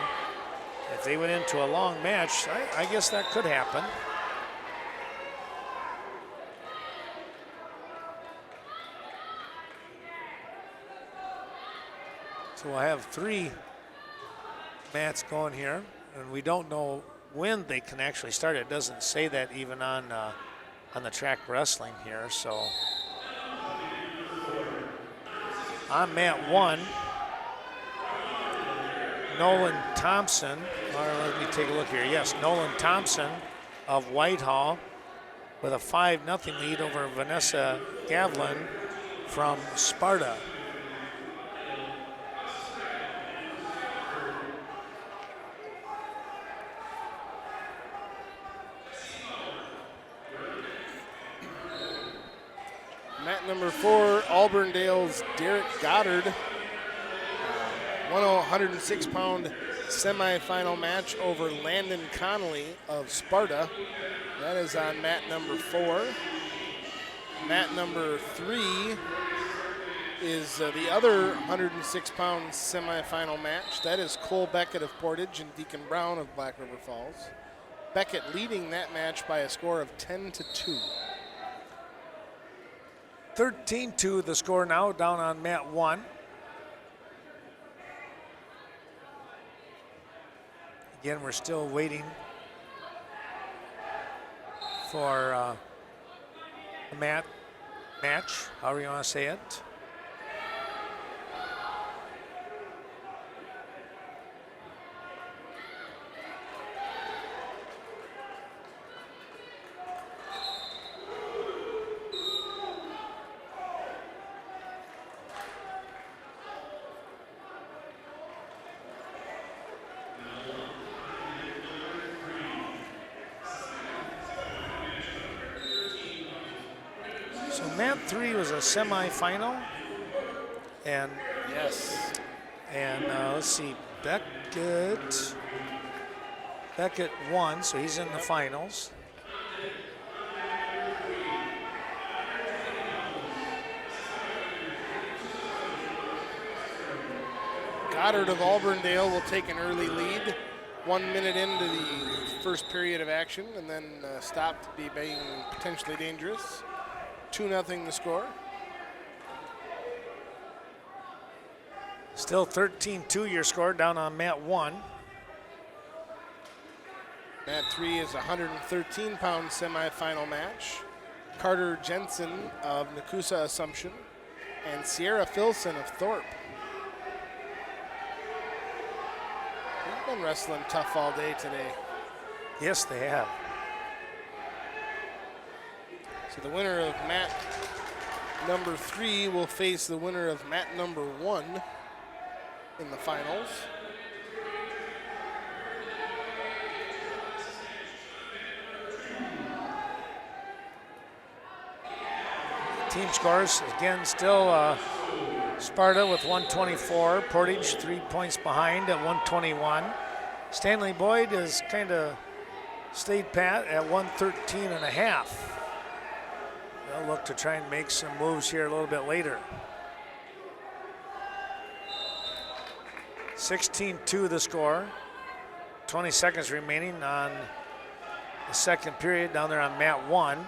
If they went into a long match, I guess that could happen. So we'll have 3 mats going here, and we don't know when they can actually start. It doesn't say that even on the track wrestling here. So on mat 1, Nolan Thompson, or let me take a look here. Yes, Nolan Thompson of Whitehall with a 5-0 lead over Vanessa Gavlin from Sparta. Mat number 4, Auburndale's Derek Goddard. 106-pound semifinal match over Landon Connolly of Sparta. That is on mat number 4. Mat number 3 is the other 106-pound semifinal match. That is Cole Beckett of Portage and Deacon Brown of Black River Falls. Beckett leading that match by a score of 10-2. 13-2 the score now down on mat 1. Again, we're still waiting for a match, however you want to say it. Mat 3 was a semifinal, and yes, and let's see, Beckett won, so he's in the finals. Goddard of Auburndale will take an early lead, 1 minute into the first period of action, and then stop to be being potentially dangerous. 2-0 the score. Still 13-2 your score down on mat 1. Mat 3 is a 113-pound semifinal match. Carter Jensen of Nakusa Assumption and Sierra Filson of Thorpe. They've been wrestling tough all day today. Yes, they have. So the winner of mat number 3 will face the winner of mat number 1 in the finals. Team scores, again, still Sparta with 124. Portage 3 points behind at 121. Stanley Boyd has kind of stayed pat at 113.5. They'll look to try and make some moves here a little bit later. 16-2 the score. 20 seconds remaining on the second period down there on mat 1.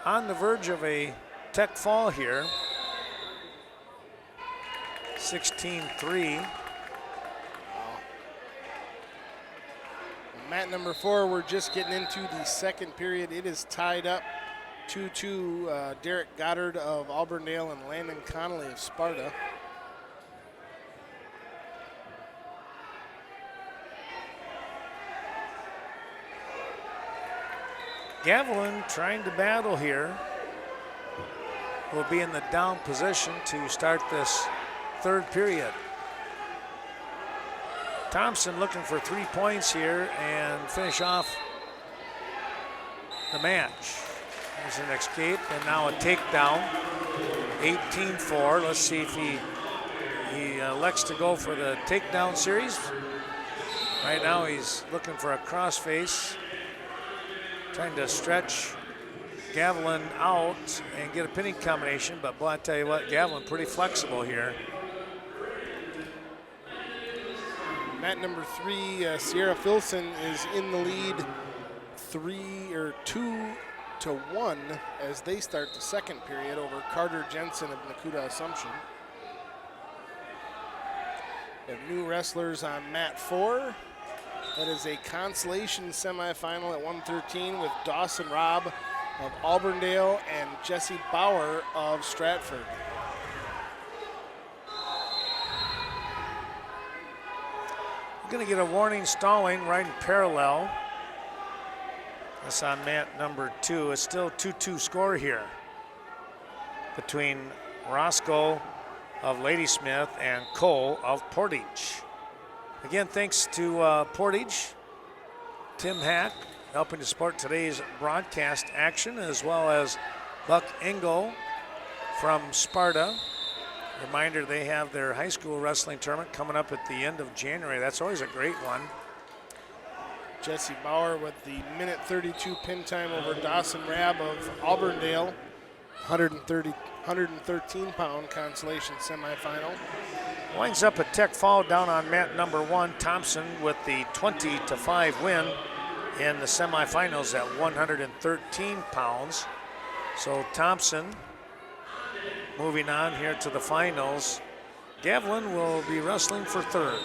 On the verge of a tech fall here. 16-3. Mat number 4, we're just getting into the second period. It is tied up 2-2. Derek Goddard of Auburndale and Landon Connolly of Sparta. Gavilan trying to battle here. Will be in the down position to start this third period. Thompson looking for 3 points here and finish off the match. There's an escape and now a takedown. 18-4. Let's see if he elects to go for the takedown series. Right now he's looking for a crossface, trying to stretch Gavilan out and get a pinning combination, but boy, I tell you what, Gavilan pretty flexible here. Mat number 3, Sierra Filson is in the lead 2-1 as they start the second period over Carter Jensen of Nakuda Assumption. We have new wrestlers on mat 4. That is a consolation semifinal at 113 with Dawson Robb of Auburndale and Jesse Bauer of Stratford. We're going to get a warning stalling right in parallel. That's on mat number 2. It's still 2-2 score here between Roscoe of Ladysmith and Cole of Portage. Again, thanks to Portage, Tim Hack helping to support today's broadcast action, as well as Buck Engel from Sparta. Reminder, they have their high school wrestling tournament coming up at the end of January. That's always a great one. Jesse Bauer with the minute 32 pin time over Dawson Rabb of Auburndale. 113-pound consolation semifinal. Winds up a tech fall down on mat number 1. Thompson with the 20-5 win in the semifinals at 113 pounds. So Thompson moving on here to the finals. Gavilan will be wrestling for third.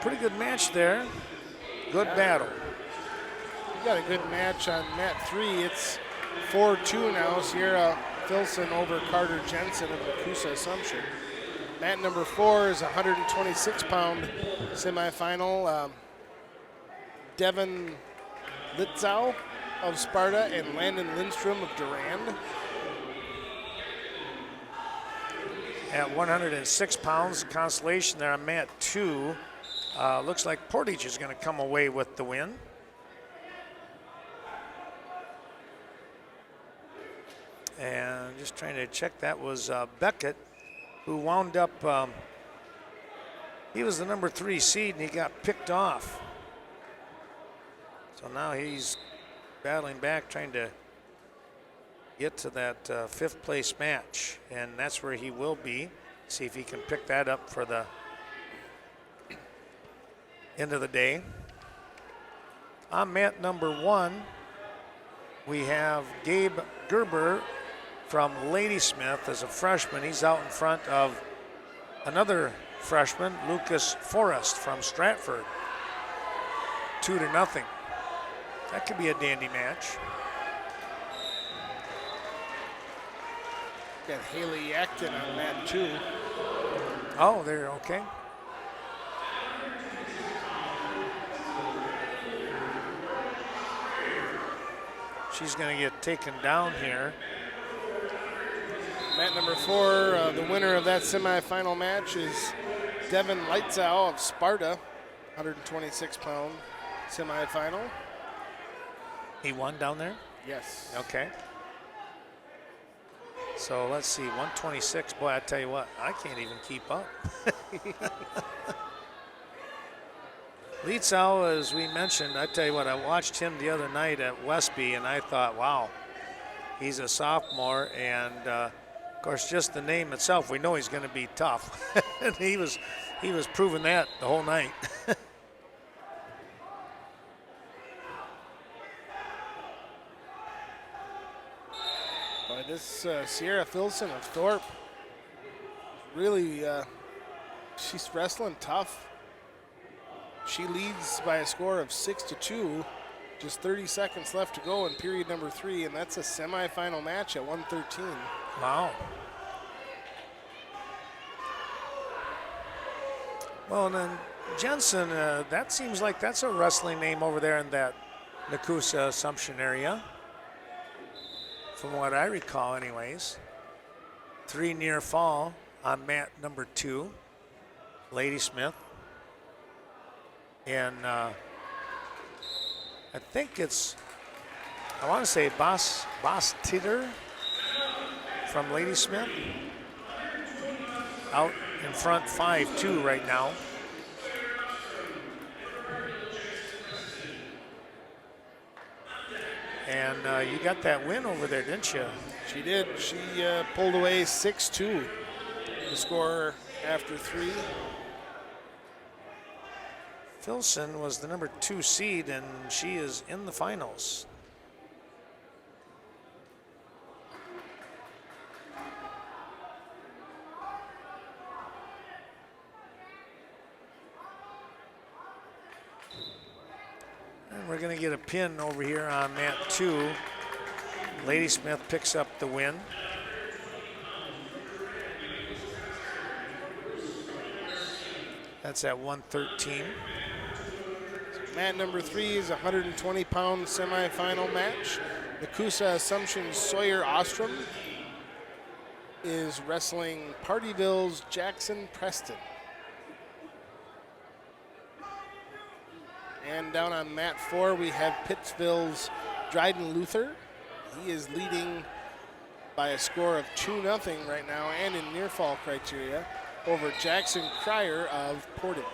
Pretty good match there. Good battle. We got a good match on mat 3. It's 4-2 now. Sierra Filson over Carter Jensen of Nakusa Assumption. Mat number 4 is a 126-pound semifinal. Devin Litzow of Sparta and Landon Lindstrom of Durand. At 106 pounds, consolation there on mat 2. Looks like Portage is going to come away with the win. And just trying to check, that was Beckett, who wound up, he was the number 3 seed and he got picked off. So now he's battling back, trying to get to that 5th place match. And that's where he will be. See if he can pick that up for the end of the day. On mat number 1, we have Gabe Gerber from Ladysmith as a freshman. He's out in front of another freshman, Lucas Forrest from Stratford. 2-0. That could be a dandy match. Got Haley Acton on mat 2. Oh, they're okay. She's going to get taken down here. Mat number 4, the winner of that semifinal match is Devin Litzow of Sparta, 126-pound semifinal. He won down there? Yes. Okay. So let's see, 126. Boy, I tell you what, I can't even keep up. Litzow, as we mentioned, I tell you what, I watched him the other night at Westby, and I thought, wow, he's a sophomore, and of course, just the name itself, we know he's going to be tough. And he was proving that the whole night. This Sierra Filson of Thorpe, really, she's wrestling tough. She leads by a score of 6-2. Just 30 seconds left to go in period number 3, and that's a semifinal match at 113. Wow. Well, and then Jensen, that seems like that's a wrestling name over there in that Nakusa Assumption area, from what I recall anyways. 3 near fall on mat number 2, Ladysmith. And I think it's, I want to say Boss Titter from Ladysmith. Out in front 5-2 right now. And you got that win over there, didn't you? She did. She pulled away 6-2. The score after 3. Filson was the number 2 seed, and she is in the finals. And we're going to get a pin over here on mat 2. Ladysmith picks up the win. That's at 113. Mat number 3 is a 120-pound semifinal match. Nakusa Assumption Sawyer Ostrom is wrestling Partyville's Jackson Preston. And down on mat 4, we have Pittsville's Dryden Luther. He is leading by a score of 2-0 right now and in near fall criteria over Jackson Cryer of Portage.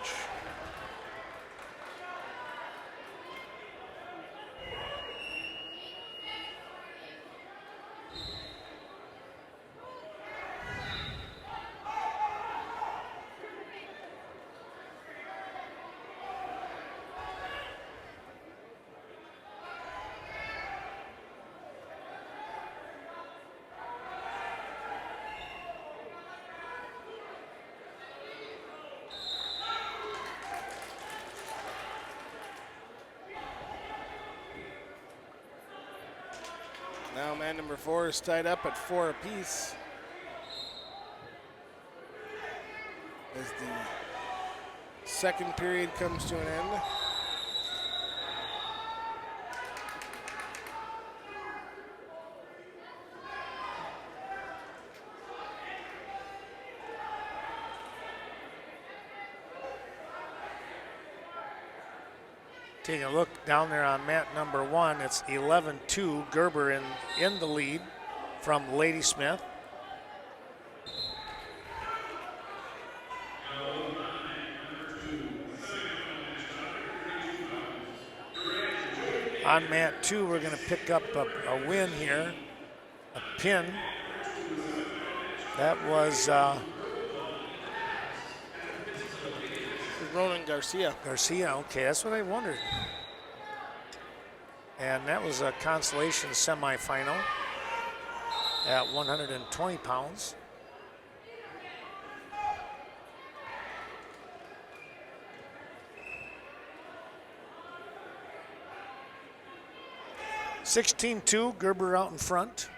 Now man number 4 is tied up at 4 apiece. As the second period comes to an end. Taking a look down there on mat number 1, it's 11-2, Gerber in the lead from Ladysmith. On mat 2, we're going to pick up a win here, a pin. That was Ronan Garcia. Garcia, okay, that's what I wondered. And that was a consolation semifinal at 120 pounds. (16-2), Gerber out in front.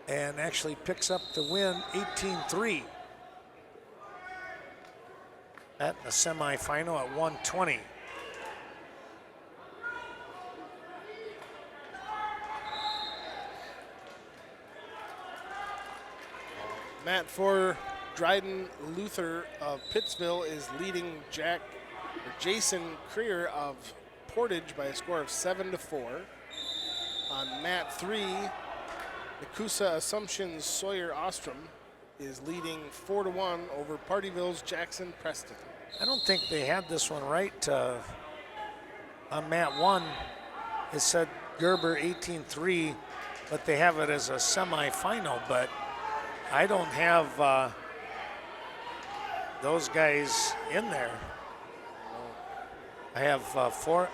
And actually picks up the win, 18-3. At the semifinal at 120. Mat 4, Dryden Luther of Pittsville is leading Jason Creer of Portage by a score of 7-4. On mat 3, Nakusa Assumption's Sawyer Ostrom is leading 4-1 over Partyville's Jackson Preston. I don't think they had this one right. On mat 1, it said Gerber 18-3, but they have it as a semifinal, but I don't have those guys in there. I have 4.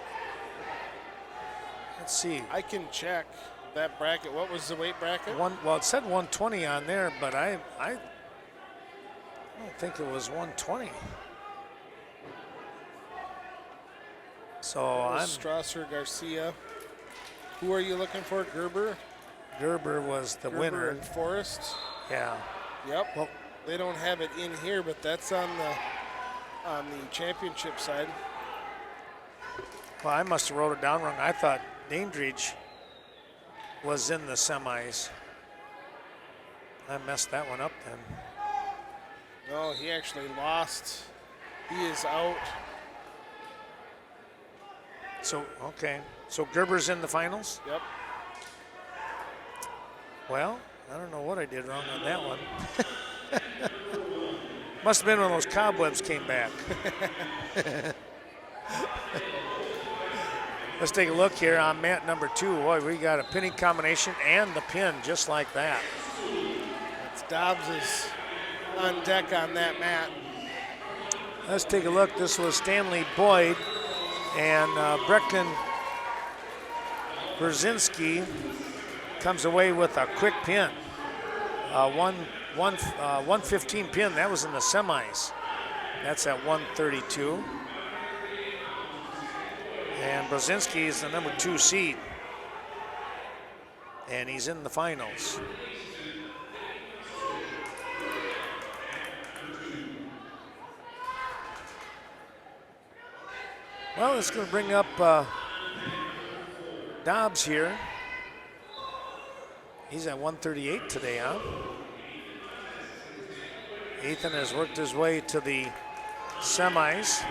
Let's see. I can check that bracket. What was the weight bracket? Well, it said 120 on there, but I don't think it was 120. So I'm Strasser Garcia. Who are you looking for? Gerber? Gerber was the winner. Gerber and Forrest. Yeah. Yep. Well, they don't have it in here, but that's on on the championship side. Well, I must have wrote it down wrong. I thought Dandridge was in the semis. I messed that one up then. No, he actually lost. He is out. So, okay. So Gerber's in the finals? Yep. Well, I don't know what I did wrong on that one. Must have been when those cobwebs came back. Let's take a look here on mat number 2. Boy, we got a pinning combination and the pin just like that. It's Dobbs is on deck on that mat. Let's take a look. This was Stanley Boyd and Brecken Brzezinski comes away with a quick pin. 115 pin. That was in the semis. That's at 132. And Brzezinski is the number 2 seed. And he's in the finals. Well, it's going to bring up Dobbs here. He's at 138 today, huh? Ethan has worked his way to the semis.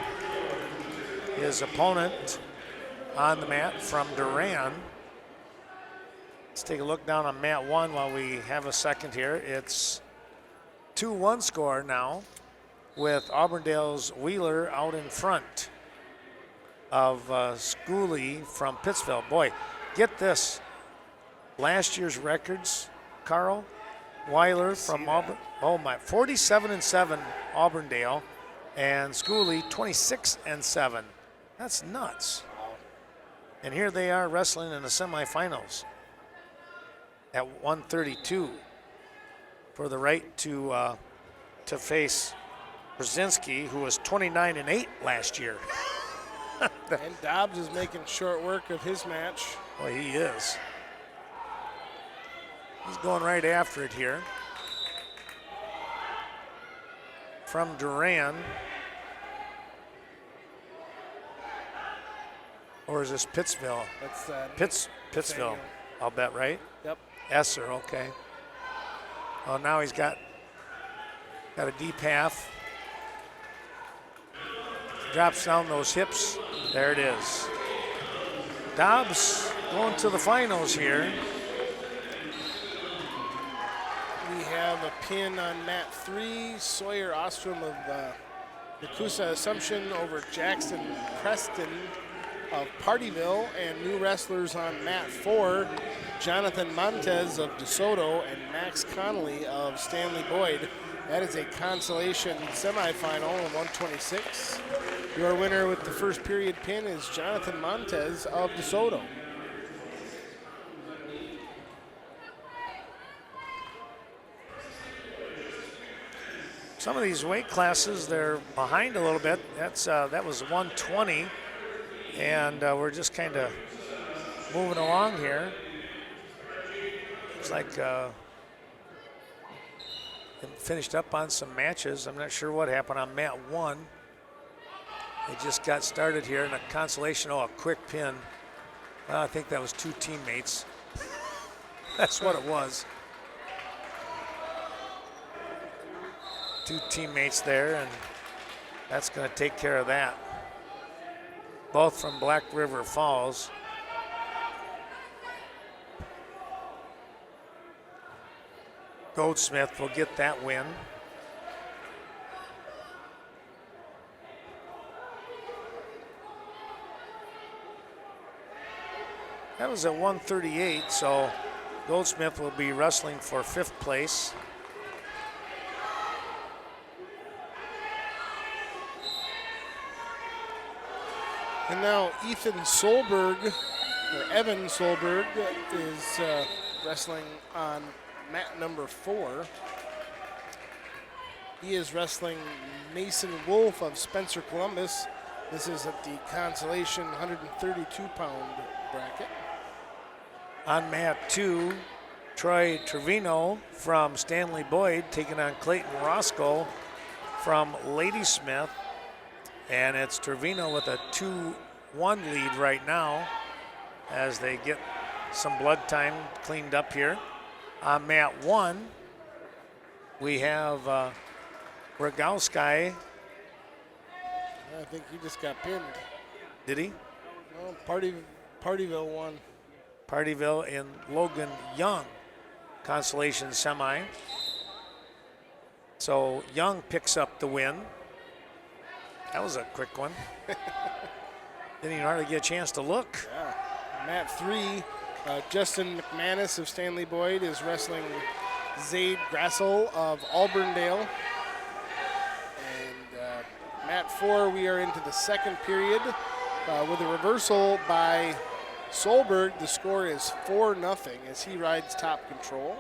His opponent on the mat from Duran. Let's take a look down on mat 1 while we have a second here. It's 2-1 score now with Auburndale's Wheeler out in front of Schooley from Pittsville. Boy, get this. Last year's records, Carl Weiler from Auburn. Oh my, 47-7 Auburndale, and Schooley 26-7. That's nuts. And here they are wrestling in the semifinals at 132 for the right to face Brzezinski, who was 29-8 last year. And Dobbs is making short work of his match. Boy, he is. He's going right after it here. From Duran. Or is this Pittsville? That's Pittsville, I'll bet, right? Yep. Esser, okay. Oh, now he's got a deep half. Drops down those hips. There it is. Dobbs going to the finals here. We have a pin on mat 3. Sawyer Ostrom of Yakuza Assumption over Jackson Preston of Partyville, and new wrestlers on mat 4, Jonathan Montez of DeSoto and Max Connolly of Stanley Boyd. That is a consolation semifinal of 126. Your winner with the first period pin is Jonathan Montez of DeSoto. Some of these weight classes, they're behind a little bit. That was 120, and we're just kind of moving along here. Looks like finished up on some matches. I'm not sure what happened on mat 1. They just got started here in a consolation. Oh, a quick pin. Well, I think that was 2 teammates. That's what it was. 2 teammates there, and that's going to take care of that. Both from Black River Falls. Goldsmith will get that win. That was at 138, so Goldsmith will be wrestling for 5th place. And now Ethan Solberg, or Evan Solberg, is wrestling on mat number 4. He is wrestling Mason Wolf of Spencer Columbus. This is at the consolation 132-pound bracket. On mat 2, Troy Trevino from Stanley Boyd taking on Clayton Roscoe from Ladysmith. And it's Trevino with a 2-1 lead right now as they get some blood time cleaned up here. On mat 1, we have Rogowski. I think he just got pinned. Did he? Well, Partyville won. Partyville and Logan Young, Consolation semi. So Young picks up the win. That was a quick one. Didn't even hardly get a chance to look. Yeah. Mat 3, Justin McManus of Stanley Boyd is wrestling Zaid Grassel of Auburndale. And mat 4, we are into the second period with a reversal by Solberg. The score is 4-0 as he rides top control.